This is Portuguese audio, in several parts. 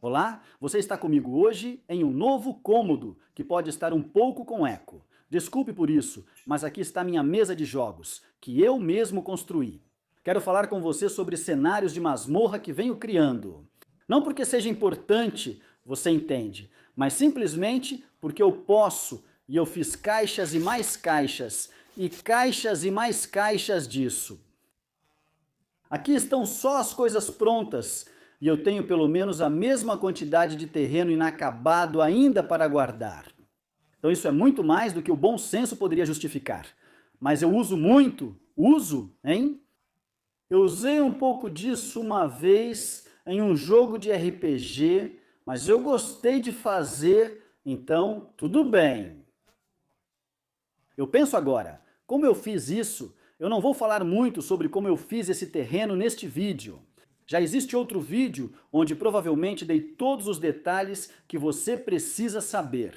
Olá, você está comigo hoje em um novo cômodo que pode estar um pouco com eco. Desculpe por isso, mas aqui está minha mesa de jogos, que eu mesmo construí. Quero falar com você sobre cenários de masmorra que venho criando. Não porque seja importante, você entende, mas simplesmente porque eu posso e eu fiz caixas e mais caixas disso. Aqui estão só as coisas prontas e eu tenho pelo menos a mesma quantidade de terreno inacabado ainda para guardar. Então isso é muito mais do que o bom senso poderia justificar. Mas eu uso muito, hein? Eu usei um pouco disso uma vez em um jogo de RPG, mas eu gostei de fazer, então tudo bem. Eu penso agora, como eu fiz isso, eu não vou falar muito sobre como eu fiz esse terreno neste vídeo. Já existe outro vídeo onde provavelmente dei todos os detalhes que você precisa saber.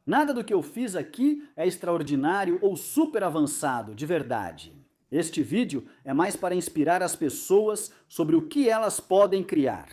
Nada do que eu fiz aqui é extraordinário ou super avançado, de verdade. Este vídeo é mais para inspirar as pessoas sobre o que elas podem criar.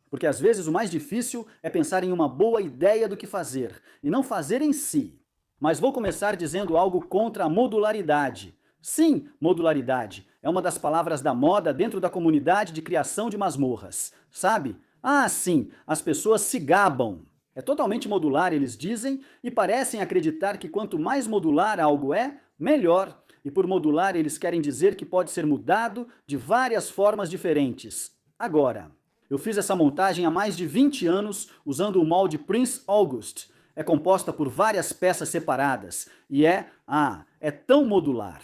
Porque às vezes o mais difícil é pensar em uma boa ideia do que fazer, e não fazer em si. Mas vou começar dizendo algo contra a modularidade. Sim, modularidade é uma das palavras da moda dentro da comunidade de criação de masmorras. Sabe? Ah, sim, as pessoas se gabam. É totalmente modular, eles dizem, e parecem acreditar que quanto mais modular algo é, melhor. E por modular eles querem dizer que pode ser mudado de várias formas diferentes. Agora, eu fiz essa montagem há mais de 20 anos usando o molde Prince August. É composta por várias peças separadas e é tão modular.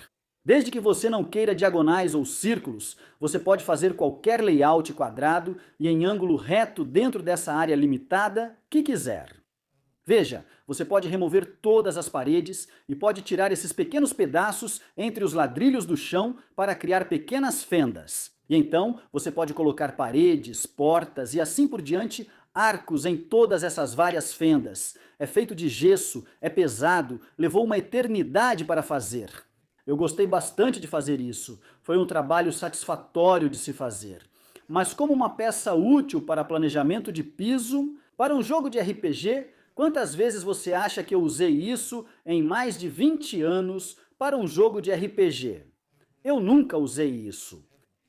Desde que você não queira diagonais ou círculos, você pode fazer qualquer layout quadrado e em ângulo reto dentro dessa área limitada que quiser. Veja, você pode remover todas as paredes e pode tirar esses pequenos pedaços entre os ladrilhos do chão para criar pequenas fendas. E então você pode colocar paredes, portas e assim por diante, arcos em todas essas várias fendas. É feito de gesso, é pesado, levou uma eternidade para fazer. Eu gostei bastante de fazer isso, foi um trabalho satisfatório de se fazer. Mas como uma peça útil para planejamento de piso, para um jogo de RPG, quantas vezes você acha que eu usei isso em mais de 20 anos para um jogo de RPG? Eu nunca usei isso.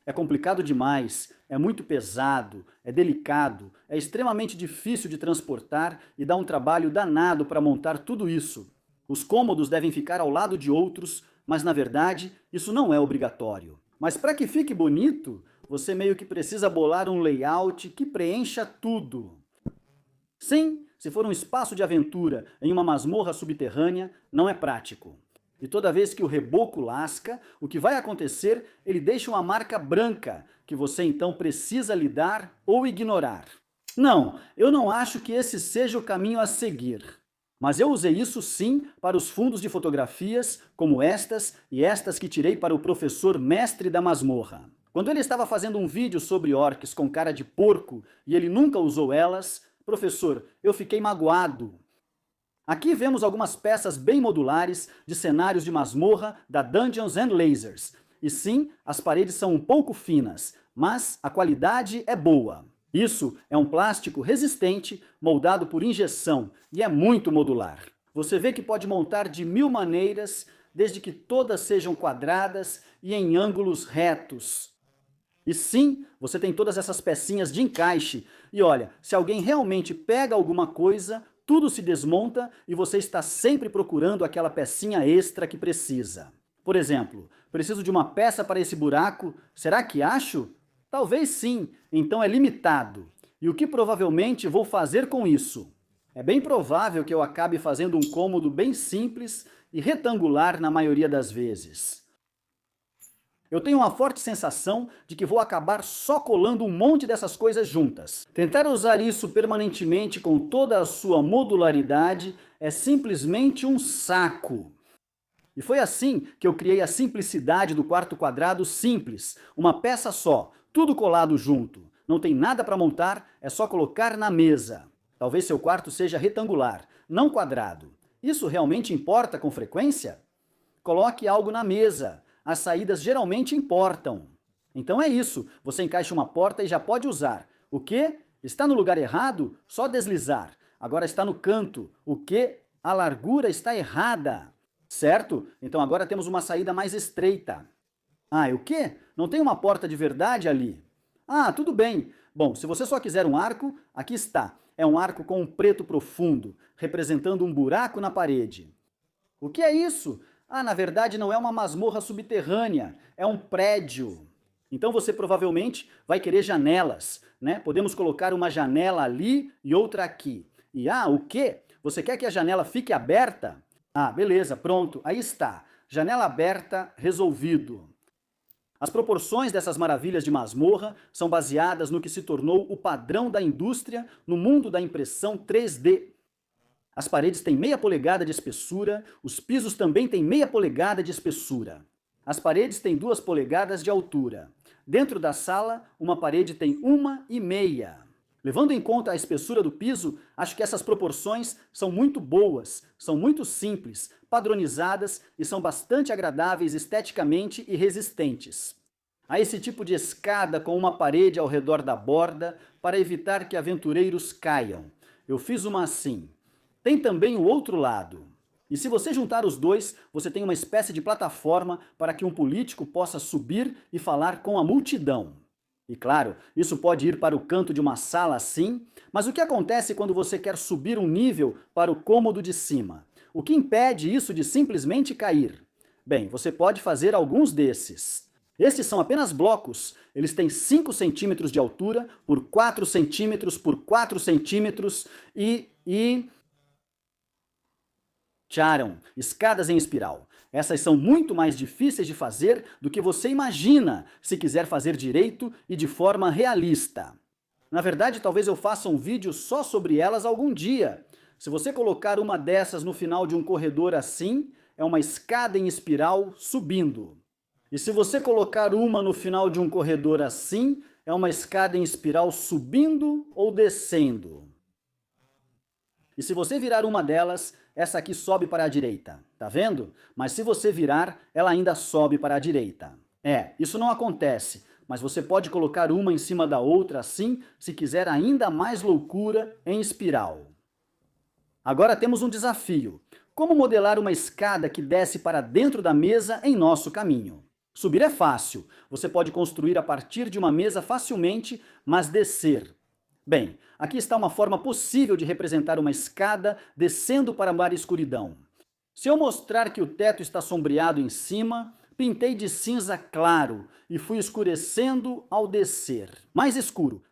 É complicado demais, é muito pesado, é delicado, é extremamente difícil de transportar e dá um trabalho danado para montar tudo isso. Os cômodos devem ficar ao lado de outros, mas na verdade isso não é obrigatório. Mas para que fique bonito, você meio que precisa bolar um layout que preencha tudo. Sim, se for um espaço de aventura em uma masmorra subterrânea, não é prático. E toda vez que o reboco lasca, o que vai acontecer? Ele deixa uma marca branca, que você então precisa lidar ou ignorar. Não, eu não acho que esse seja o caminho a seguir. Mas eu usei isso sim para os fundos de fotografias, como estas e estas que tirei para o professor mestre da masmorra. Quando ele estava fazendo um vídeo sobre orcs com cara de porco e ele nunca usou elas, professor, eu fiquei magoado. Aqui vemos algumas peças bem modulares de cenários de masmorra da Dungeons and Lasers. E sim, as paredes são um pouco finas, mas a qualidade é boa. Isso é um plástico resistente, moldado por injeção, e é muito modular. Você vê que pode montar de 1000 maneiras, desde que todas sejam quadradas e em ângulos retos. E sim, você tem todas essas pecinhas de encaixe. E olha, se alguém realmente pega alguma coisa, tudo se desmonta e você está sempre procurando aquela pecinha extra que precisa. Por exemplo, preciso de uma peça para esse buraco, será que acho? Talvez sim, então é limitado. E o que provavelmente vou fazer com isso? É bem provável que eu acabe fazendo um cômodo bem simples e retangular na maioria das vezes. Eu tenho uma forte sensação de que vou acabar só colando um monte dessas coisas juntas. Tentar usar isso permanentemente com toda a sua modularidade é simplesmente um saco. E foi assim que eu criei a simplicidade do quarto quadrado simples, uma peça só, tudo colado junto. Não tem nada para montar, é só colocar na mesa. Talvez seu quarto seja retangular, não quadrado. Isso realmente importa com frequência? Coloque algo na mesa. As saídas geralmente importam. Então é isso, você encaixa uma porta e já pode usar. O quê? Está no lugar errado? Só deslizar. Agora está no canto. O quê? A largura está errada. Certo? Então agora temos uma saída mais estreita. Ah, e o quê? Não tem uma porta de verdade ali? Ah, tudo bem. Bom, se você só quiser um arco, aqui está. É um arco com um preto profundo, representando um buraco na parede. O que é isso? Ah, na verdade não é uma masmorra subterrânea, é um prédio. Então você provavelmente vai querer janelas, né? Podemos colocar uma janela ali e outra aqui. E o quê? Você quer que a janela fique aberta? Ah, beleza, pronto, aí está. Janela aberta, resolvido. As proporções dessas maravilhas de masmorra são baseadas no que se tornou o padrão da indústria no mundo da impressão 3D. As paredes têm meia polegada de espessura, os pisos também têm meia polegada de espessura. As paredes têm 2 polegadas de altura. Dentro da sala, uma parede tem 1,5. Levando em conta a espessura do piso, acho que essas proporções são muito boas, são muito simples, padronizadas e são bastante agradáveis esteticamente e resistentes. Há esse tipo de escada com uma parede ao redor da borda para evitar que aventureiros caiam. Eu fiz uma assim. Tem também o outro lado. E se você juntar os dois, você tem uma espécie de plataforma para que um político possa subir e falar com a multidão. E claro, isso pode ir para o canto de uma sala assim, mas o que acontece quando você quer subir um nível para o cômodo de cima? O que impede isso de simplesmente cair? Bem, você pode fazer alguns desses. Estes são apenas blocos. Eles têm 5 centímetros de altura por 4 centímetros por 4 centímetros e Charam, escadas em espiral. Essas são muito mais difíceis de fazer do que você imagina, se quiser fazer direito e de forma realista. Na verdade, talvez eu faça um vídeo só sobre elas algum dia. Se você colocar uma dessas no final de um corredor assim, é uma escada em espiral subindo. E se você colocar uma no final de um corredor assim, é uma escada em espiral subindo ou descendo. E se você virar uma delas, essa aqui sobe para a direita, tá vendo? Mas se você virar, ela ainda sobe para a direita. Isso não acontece, mas você pode colocar uma em cima da outra assim, se quiser ainda mais loucura em espiral. Agora temos um desafio. Como modelar uma escada que desce para dentro da mesa em nosso caminho? Subir é fácil, você pode construir a partir de uma mesa facilmente, mas descer. Bem, aqui está uma forma possível de representar uma escada descendo para a mar escuridão. Se eu mostrar que o teto está sombreado em cima, pintei de cinza claro e fui escurecendo ao descer. Mais escuro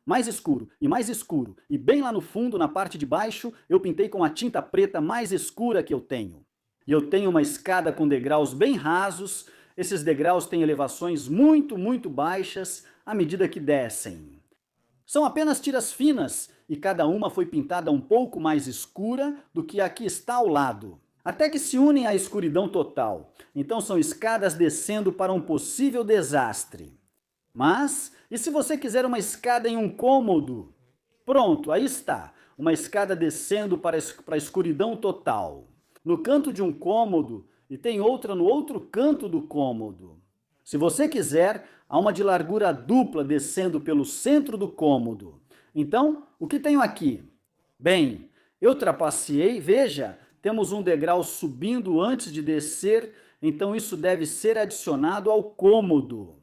e mais escuro. E bem lá no fundo, na parte de baixo, eu pintei com a tinta preta mais escura que eu tenho. E eu tenho uma escada com degraus bem rasos. Esses degraus têm elevações muito, muito baixas à medida que descem. São apenas tiras finas e cada uma foi pintada um pouco mais escura do que a que está ao lado, até que se unem à escuridão total. Então são escadas descendo para um possível desastre. Mas, e se você quiser uma escada em um cômodo? Pronto, aí está, uma escada descendo para a escuridão total. No canto de um cômodo e tem outra no outro canto do cômodo. Se você quiser, há uma de largura dupla descendo pelo centro do cômodo. Então, o que tenho aqui? Bem, eu trapaceei, veja, temos um degrau subindo antes de descer, então isso deve ser adicionado ao cômodo.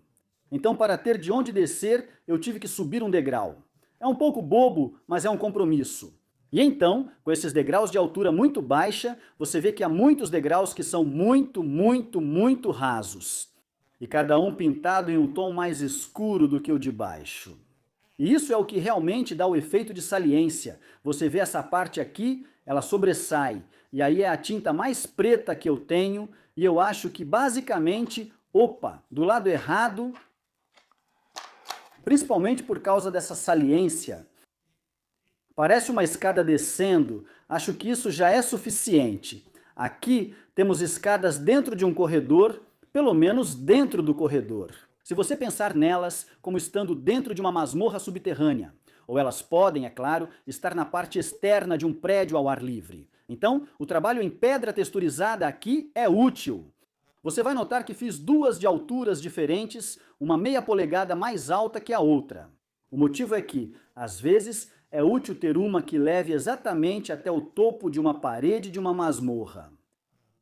Então, para ter de onde descer, eu tive que subir um degrau. É um pouco bobo, mas é um compromisso. E então, com esses degraus de altura muito baixa, você vê que há muitos degraus que são muito, muito, muito rasos. E cada um pintado em um tom mais escuro do que o de baixo. E isso é o que realmente dá o efeito de saliência. Você vê essa parte aqui, ela sobressai. E aí é a tinta mais preta que eu tenho, e eu acho que basicamente, do lado errado, principalmente por causa dessa saliência, parece uma escada descendo, acho que isso já é suficiente. Aqui temos escadas dentro de um corredor, pelo menos dentro do corredor. Se você pensar nelas como estando dentro de uma masmorra subterrânea, ou elas podem, é claro, estar na parte externa de um prédio ao ar livre. Então, o trabalho em pedra texturizada aqui é útil. Você vai notar que fiz 2 de alturas diferentes, uma meia polegada mais alta que a outra. O motivo é que, às vezes, é útil ter uma que leve exatamente até o topo de uma parede de uma masmorra.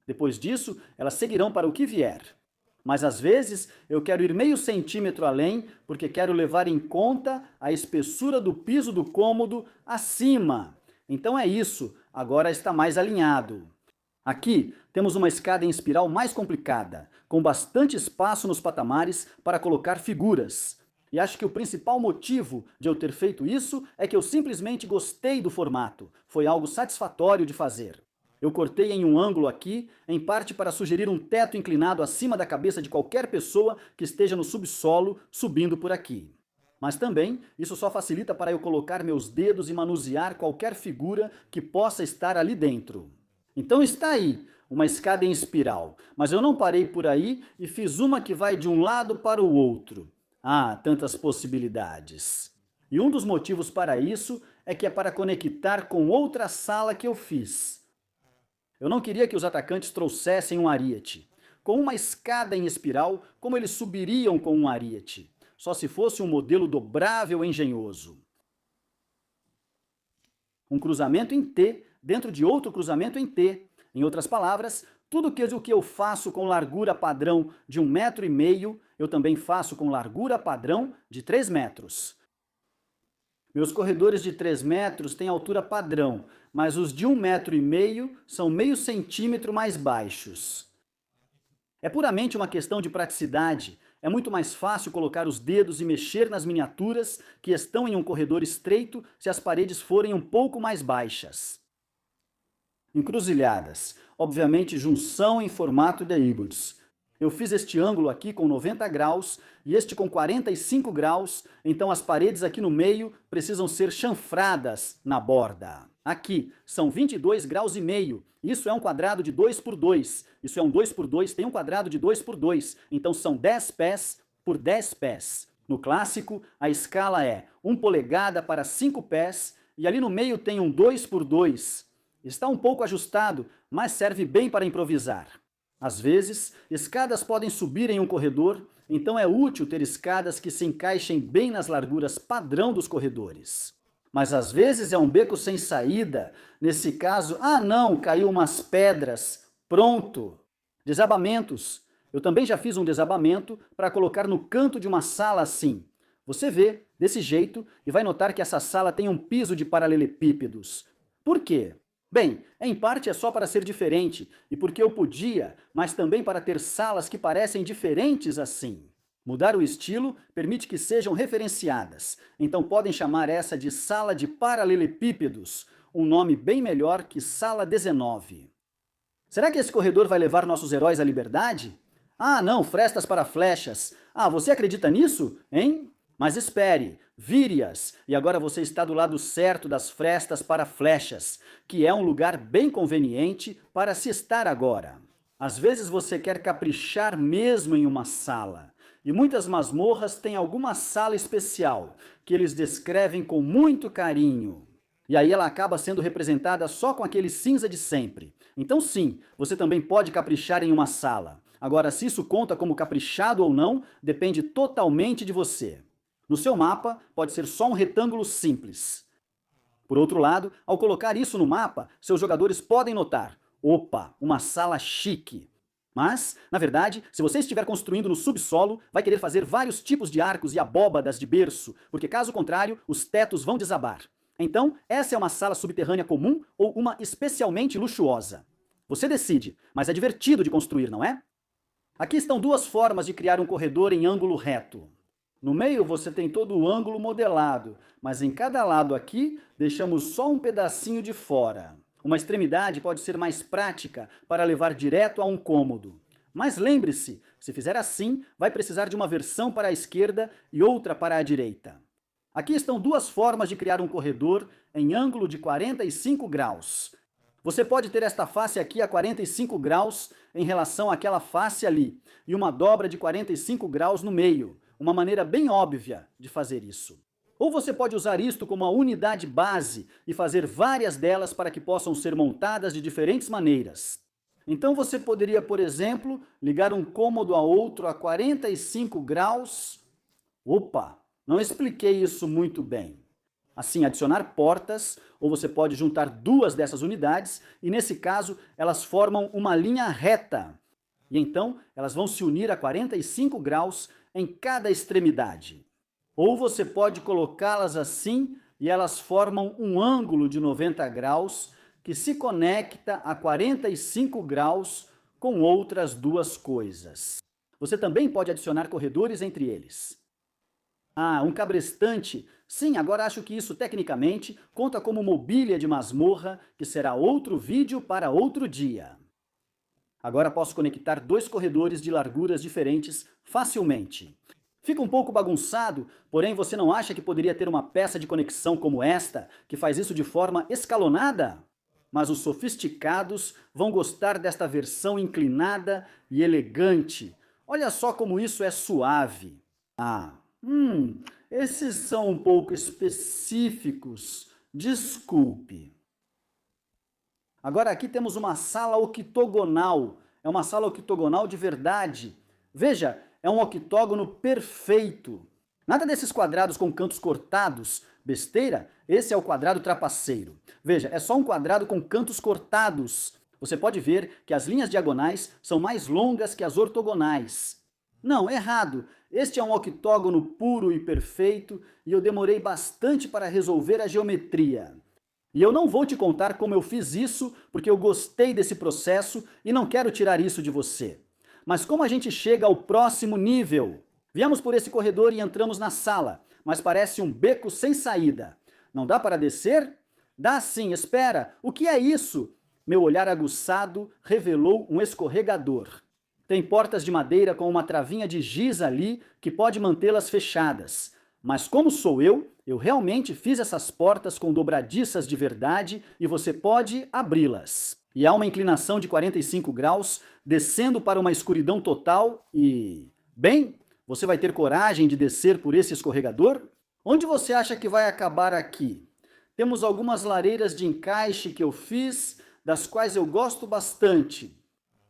Depois disso, elas seguirão para o que vier. Mas às vezes eu quero ir meio centímetro além, porque quero levar em conta a espessura do piso do cômodo acima. Então é isso, agora está mais alinhado. Aqui temos uma escada em espiral mais complicada, com bastante espaço nos patamares para colocar figuras. E acho que o principal motivo de eu ter feito isso é que eu simplesmente gostei do formato. Foi algo satisfatório de fazer. Eu cortei em um ângulo aqui, em parte para sugerir um teto inclinado acima da cabeça de qualquer pessoa que esteja no subsolo subindo por aqui. Mas também, isso só facilita para eu colocar meus dedos e manusear qualquer figura que possa estar ali dentro. Então está aí, uma escada em espiral, mas eu não parei por aí e fiz uma que vai de um lado para o outro. Ah, tantas possibilidades! E um dos motivos para isso é que é para conectar com outra sala que eu fiz. Eu não queria que os atacantes trouxessem um ariete. Com uma escada em espiral, como eles subiriam com um ariete? Só se fosse um modelo dobrável engenhoso. Um cruzamento em T dentro de outro cruzamento em T. Em outras palavras, tudo o que eu faço com largura padrão de 1,5 metro, eu também faço com largura padrão de 3 metros. Meus corredores de 3 metros têm altura padrão, mas os de 1,5 metro são meio centímetro mais baixos. É puramente uma questão de praticidade. É muito mais fácil colocar os dedos e mexer nas miniaturas que estão em um corredor estreito se as paredes forem um pouco mais baixas. Encruzilhadas. Obviamente, junção em formato de Ibuts. Eu fiz este ângulo aqui com 90 graus e este com 45 graus, então as paredes aqui no meio precisam ser chanfradas na borda. Aqui são 22 graus e meio. Isso é um quadrado de 2 por 2. Isso é um 2 por 2, tem um quadrado de 2 por 2. Então são 10 pés por 10 pés. No clássico, a escala é 1 polegada para 5 pés e ali no meio tem um 2 por 2. Está um pouco ajustado, mas serve bem para improvisar. Às vezes, escadas podem subir em um corredor, então é útil ter escadas que se encaixem bem nas larguras padrão dos corredores. Mas às vezes é um beco sem saída. Nesse caso, não, caiu umas pedras. Pronto! Desabamentos. Eu também já fiz um desabamento para colocar no canto de uma sala assim. Você vê, desse jeito, e vai notar que essa sala tem um piso de paralelepípedos. Por quê? Bem, em parte é só para ser diferente, e porque eu podia, mas também para ter salas que parecem diferentes assim. Mudar o estilo permite que sejam referenciadas, então podem chamar essa de sala de paralelepípedos, um nome bem melhor que sala 19. Será que esse corredor vai levar nossos heróis à liberdade? Não, frestas para flechas. Você acredita nisso, hein? Mas espere, vire-as, e agora você está do lado certo das frestas para flechas, que é um lugar bem conveniente para se estar agora. Às vezes você quer caprichar mesmo em uma sala, e muitas masmorras têm alguma sala especial, que eles descrevem com muito carinho. E aí ela acaba sendo representada só com aquele cinza de sempre. Então sim, você também pode caprichar em uma sala. Agora, se isso conta como caprichado ou não, depende totalmente de você. No seu mapa, pode ser só um retângulo simples. Por outro lado, ao colocar isso no mapa, seus jogadores podem notar, opa, uma sala chique. Mas, na verdade, se você estiver construindo no subsolo, vai querer fazer vários tipos de arcos e abóbadas de berço, porque caso contrário, os tetos vão desabar. Então, essa é uma sala subterrânea comum ou uma especialmente luxuosa? Você decide, mas é divertido de construir, não é? Aqui estão duas formas de criar um corredor em ângulo reto. No meio você tem todo o ângulo modelado, mas em cada lado aqui deixamos só um pedacinho de fora. Uma extremidade pode ser mais prática para levar direto a um cômodo. Mas lembre-se, se fizer assim, vai precisar de uma versão para a esquerda e outra para a direita. Aqui estão duas formas de criar um corredor em ângulo de 45 graus. Você pode ter esta face aqui a 45 graus em relação àquela face ali, e uma dobra de 45 graus no meio. Uma maneira bem óbvia de fazer isso. Ou você pode usar isto como uma unidade base e fazer várias delas para que possam ser montadas de diferentes maneiras. Então você poderia, por exemplo, ligar um cômodo a outro a 45 graus. Opa, não expliquei isso muito bem. assim, adicionar portas, ou você pode juntar duas dessas unidades, e nesse caso elas formam uma linha reta. E então elas vão se unir a 45 graus em cada extremidade. Ou você pode colocá-las assim e elas formam um ângulo de 90 graus que se conecta a 45 graus com outras duas coisas. Você também pode adicionar corredores entre eles. Ah, um cabrestante. Sim, agora acho que isso tecnicamente conta como mobília de masmorra, que será outro vídeo para outro dia. Agora posso conectar dois corredores de larguras diferentes facilmente. Fica um pouco bagunçado, porém você não acha que poderia ter uma peça de conexão como esta, que faz isso de forma escalonada? Mas os sofisticados vão gostar desta versão inclinada e elegante. Olha só como isso é suave. Esses são um pouco específicos. Desculpe. Agora aqui temos uma sala octogonal. É uma sala octogonal de verdade. Veja, é um octógono perfeito. Nada desses quadrados com cantos cortados. Besteira, esse é o quadrado trapaceiro. Veja, é só um quadrado com cantos cortados. Você pode ver que as linhas diagonais são mais longas que as ortogonais. Não, errado. Este é um octógono puro e perfeito e eu demorei bastante para resolver a geometria. E eu não vou te contar como eu fiz isso, porque eu gostei desse processo e não quero tirar isso de você. Mas como a gente chega ao próximo nível? Viemos por esse corredor e entramos na sala, mas parece um beco sem saída. Não dá para descer? Dá sim, espera. O que é isso? Meu olhar aguçado revelou um escorregador. Tem portas de madeira com uma travinha de giz ali que pode mantê-las fechadas. Mas como sou eu realmente fiz essas portas com dobradiças de verdade e você pode abri-las. E há uma inclinação de 45 graus, descendo para uma escuridão total e... Bem, você vai ter coragem de descer por esse escorregador? Onde você acha que vai acabar aqui? Temos algumas lareiras de encaixe que eu fiz, das quais eu gosto bastante.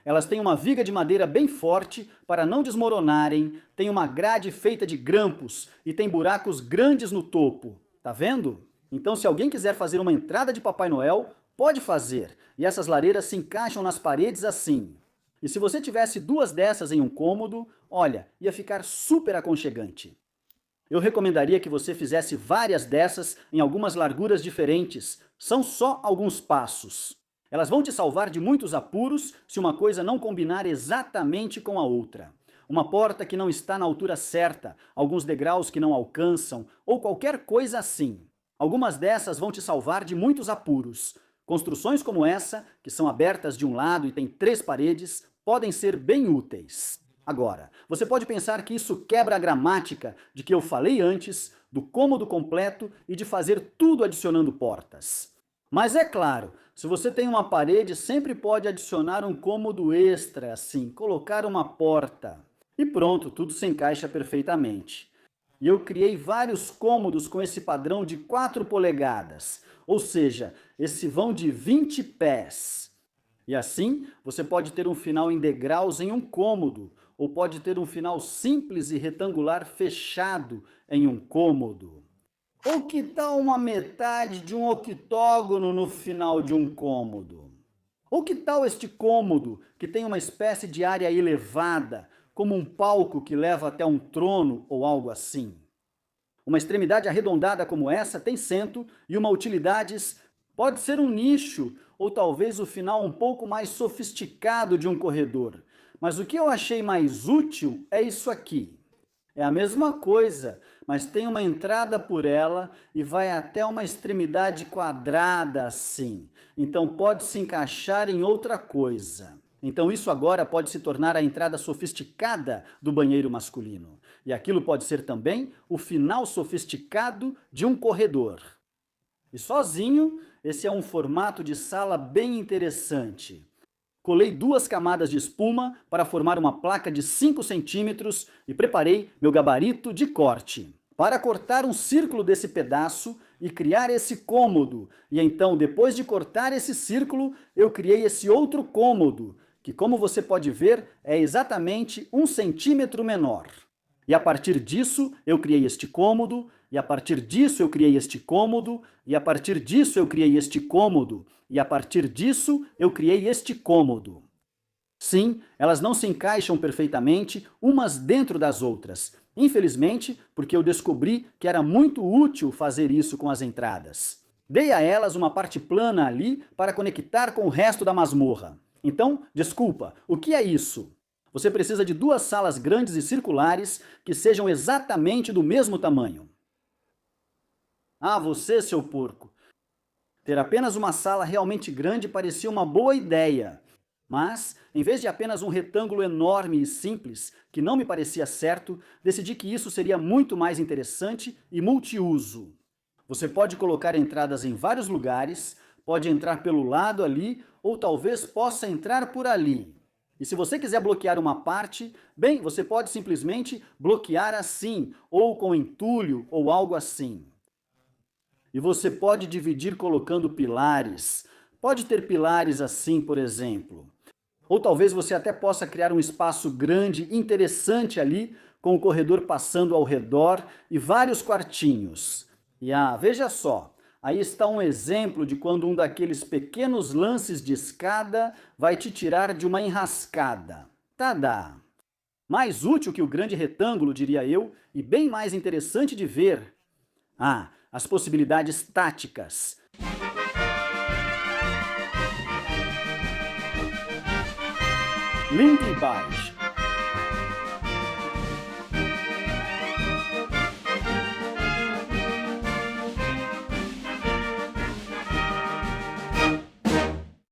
Elas têm uma viga de madeira bem forte para não desmoronarem, tem uma grade feita de grampos e tem buracos grandes no topo. Tá vendo? Então se alguém quiser fazer uma entrada de Papai Noel, pode fazer. E essas lareiras se encaixam nas paredes assim. E se você tivesse duas dessas em um cômodo, olha, ia ficar super aconchegante. Eu recomendaria que você fizesse várias dessas em algumas larguras diferentes. São só alguns passos. Elas vão te salvar de muitos apuros se uma coisa não combinar exatamente com a outra. Uma porta que não está na altura certa, alguns degraus que não alcançam, ou qualquer coisa assim. Algumas dessas vão te salvar de muitos apuros. Construções como essa, que são abertas de um lado e têm 3 paredes, podem ser bem úteis. Agora, você pode pensar que isso quebra a gramática de que eu falei antes, do cômodo completo e de fazer tudo adicionando portas. Mas é claro, se você tem uma parede, sempre pode adicionar um cômodo extra, assim, colocar uma porta. E pronto, tudo se encaixa perfeitamente. E eu criei vários cômodos com esse padrão de 4 polegadas, ou seja, esse vão de 20 pés. E assim, você pode ter um final em degraus em um cômodo, ou pode ter um final simples e retangular fechado em um cômodo. Ou que tal uma metade de um octógono no final de um cômodo? Ou que tal este cômodo que tem uma espécie de área elevada, como um palco que leva até um trono ou algo assim? Uma extremidade arredondada como essa tem centro e uma utilidades, pode ser um nicho, ou talvez o final um pouco mais sofisticado de um corredor. Mas o que eu achei mais útil é isso aqui. É a mesma coisa, mas tem uma entrada por ela e vai até uma extremidade quadrada assim. Então pode se encaixar em outra coisa. Então isso agora pode se tornar a entrada sofisticada do banheiro masculino. E aquilo pode ser também o final sofisticado de um corredor. E sozinho, esse é um formato de sala bem interessante. Colei 2 camadas de espuma para formar uma placa de 5 centímetros e preparei meu gabarito de corte. Para cortar um círculo desse pedaço e criar esse cômodo. E então, depois de cortar esse círculo, eu criei esse outro cômodo, que como você pode ver, é exatamente 1 centímetro menor. E a partir disso, eu criei este cômodo, e a partir disso eu criei este cômodo, e a partir disso eu criei este cômodo, e a partir disso eu criei este cômodo. Sim, elas não se encaixam perfeitamente umas dentro das outras. Infelizmente, porque eu descobri que era muito útil fazer isso com as entradas. Dei a elas uma parte plana ali para conectar com o resto da masmorra. Então, desculpa, o que é isso? Você precisa de 2 salas grandes e circulares que sejam exatamente do mesmo tamanho. Ah, você, seu porco! Ter apenas uma sala realmente grande parecia uma boa ideia. Mas, em vez de apenas um retângulo enorme e simples, que não me parecia certo, decidi que isso seria muito mais interessante e multiuso. Você pode colocar entradas em vários lugares, pode entrar pelo lado ali, ou talvez possa entrar por ali. E se você quiser bloquear uma parte, bem, você pode simplesmente bloquear assim, ou com entulho, ou algo assim. E você pode dividir colocando pilares. Pode ter pilares assim, por exemplo. Ou talvez você até possa criar um espaço grande, interessante ali, com o corredor passando ao redor e vários quartinhos. E veja só, aí está um exemplo de quando um daqueles pequenos lances de escada vai te tirar de uma enrascada. Tadá! Mais útil que o grande retângulo, diria eu, e bem mais interessante de ver. As possibilidades táticas. Link embaixo.